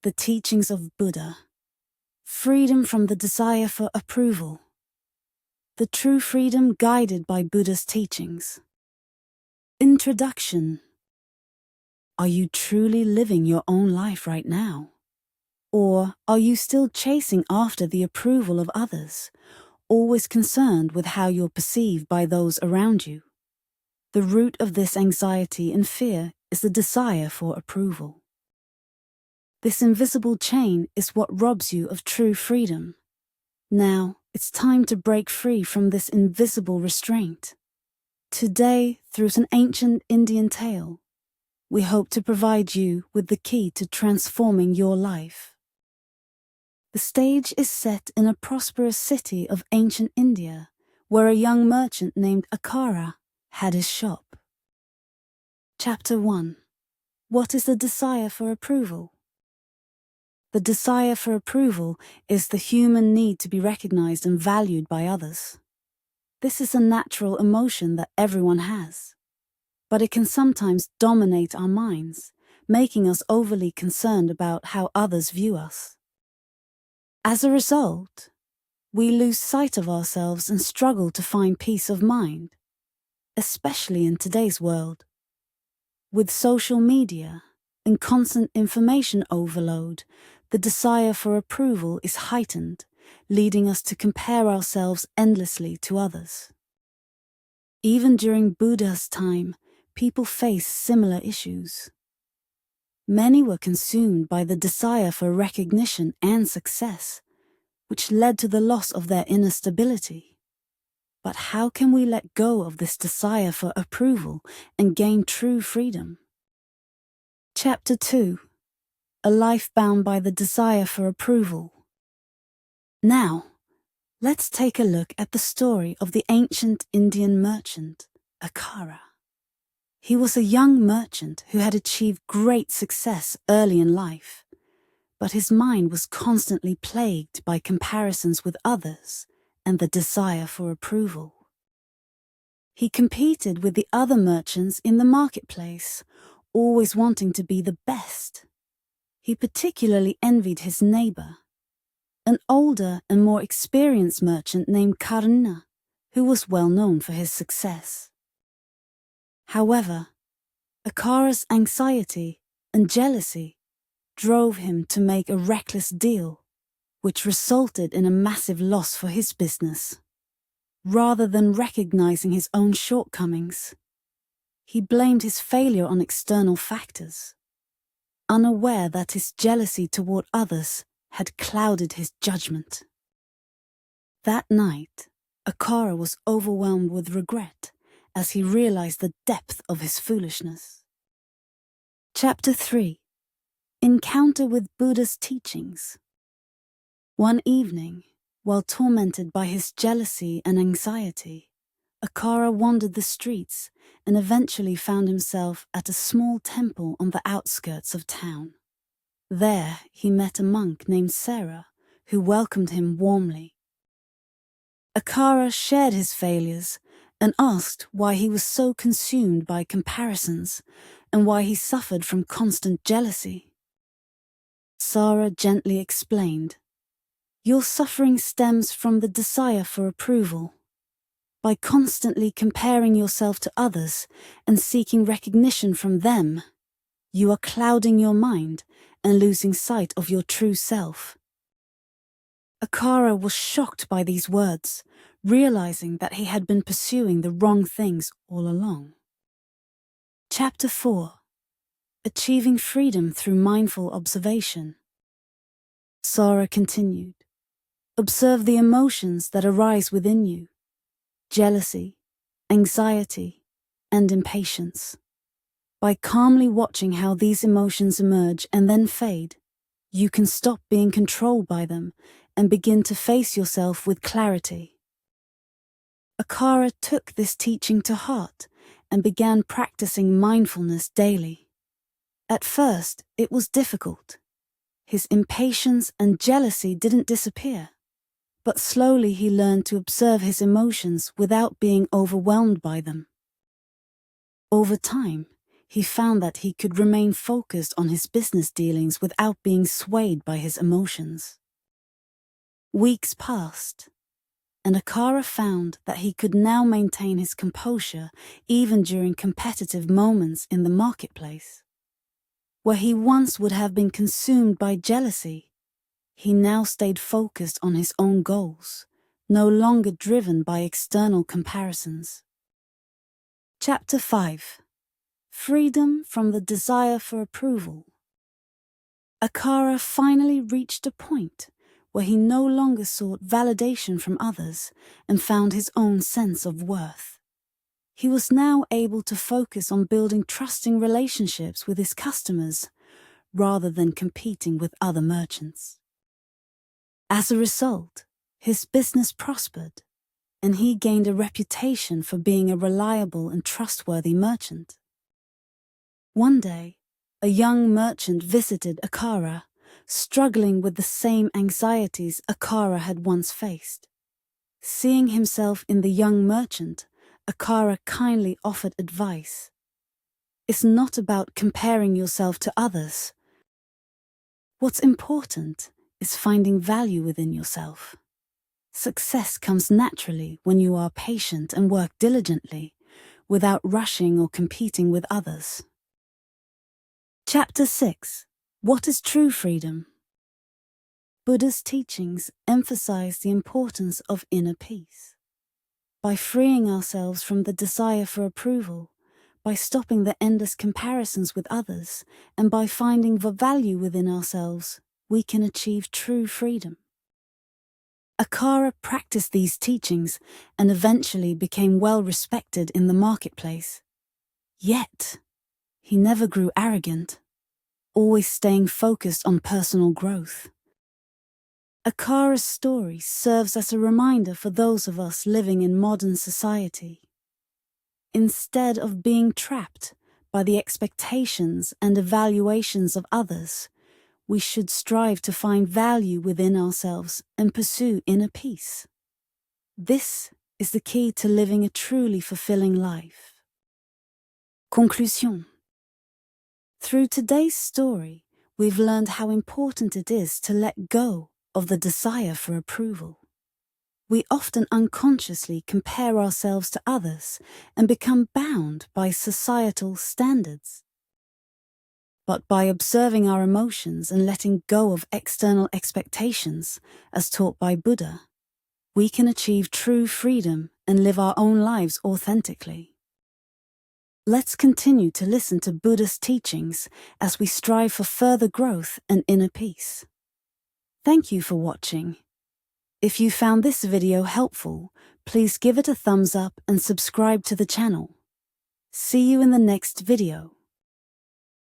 The teachings of Buddha. Freedom from the desire for approval. The true freedom guided by Buddha's teachings. Introduction. Are you truly living your own life right now? Or are you still chasing after the approval of others, always concerned with how you're perceived by those around you? The root of this anxiety and fear is the desire for approval. This invisible chain is what robs you of true freedom. Now, it's time to break free from this invisible restraint. Today, through an ancient Indian tale, we hope to provide you with the key to transforming your life. The stage is set in a prosperous city of ancient India, where a young merchant named Akara had his shop. Chapter 1. What is the desire for approval? The desire for approval is the human need to be recognized and valued by others. This is a natural emotion that everyone has, but it can sometimes dominate our minds, making us overly concerned about how others view us. As a result, we lose sight of ourselves and struggle to find peace of mind, especially in today's world. With social media and constant information overload, the desire for approval is heightened, leading us to compare ourselves endlessly to others. Even during Buddha's time, people faced similar issues. Many were consumed by the desire for recognition and success, which led to the loss of their inner stability. But how can we let go of this desire for approval and gain true freedom? Chapter 2. A life bound by the desire for approval. Now, let's take a look at the story of the ancient Indian merchant, Akara. He was a young merchant who had achieved great success early in life, but his mind was constantly plagued by comparisons with others and the desire for approval. He competed with the other merchants in the marketplace, always wanting to be the best. He particularly envied his neighbor, an older and more experienced merchant named Karna, who was well known for his success. However, Akara's anxiety and jealousy drove him to make a reckless deal, which resulted in a massive loss for his business. Rather than recognizing his own shortcomings, he blamed his failure on external factors, unaware that his jealousy toward others had clouded his judgment. That night, Akara was overwhelmed with regret as he realized the depth of his foolishness. Chapter 3. Encounter with Buddha's teachings. One evening, while tormented by his jealousy and anxiety, Akara wandered the streets and eventually found himself at a small temple on the outskirts of town. There he met a monk named Sarah, who welcomed him warmly. Akara shared his failures and asked why he was so consumed by comparisons and why he suffered from constant jealousy. Sarah gently explained, "Your suffering stems from the desire for approval. By constantly comparing yourself to others and seeking recognition from them, you are clouding your mind and losing sight of your true self." Akara was shocked by these words, realizing that he had been pursuing the wrong things all along. Chapter 4. Achieving freedom through mindful observation. Sarah continued, "Observe the emotions that arise within you: jealousy, anxiety, and impatience. By calmly watching how these emotions emerge and then fade, you can stop being controlled by them and begin to face yourself with clarity." Akara took this teaching to heart and began practicing mindfulness daily. At first, it was difficult. His impatience and jealousy didn't disappear, but slowly he learned to observe his emotions without being overwhelmed by them. Over time, he found that he could remain focused on his business dealings without being swayed by his emotions. Weeks passed, and Akara found that he could now maintain his composure even during competitive moments in the marketplace. Where he once would have been consumed by jealousy, he now stayed focused on his own goals, no longer driven by external comparisons. Chapter 5. Freedom from the desire for approval. Akara finally reached a point where he no longer sought validation from others and found his own sense of worth. He was now able to focus on building trusting relationships with his customers rather than competing with other merchants. As a result, his business prospered, and he gained a reputation for being a reliable and trustworthy merchant. One day, a young merchant visited Akara, struggling with the same anxieties Akara had once faced. Seeing himself in the young merchant, Akara kindly offered advice. It's not about comparing yourself to others. What's important is finding value within yourself. Success comes naturally when you are patient and work diligently, without rushing or competing with others. Chapter 6. What is true freedom? Buddha's teachings emphasize the importance of inner peace. By freeing ourselves from the desire for approval, by stopping the endless comparisons with others, and by finding the value within ourselves, we can achieve true freedom. Akara practiced these teachings and eventually became well respected in the marketplace. Yet, he never grew arrogant, always staying focused on personal growth. Akara's story serves as a reminder for those of us living in modern society. Instead of being trapped by the expectations and evaluations of others, we should strive to find value within ourselves and pursue inner peace. This is the key to living a truly fulfilling life. Conclusion. Through today's story, we've learned how important it is to let go of the desire for approval. We often unconsciously compare ourselves to others and become bound by societal standards. But by observing our emotions and letting go of external expectations, as taught by Buddha, we can achieve true freedom and live our own lives authentically. Let's continue to listen to Buddha's teachings as we strive for further growth and inner peace. Thank you for watching. If you found this video helpful, please give it a thumbs up and subscribe to the channel. See you in the next video.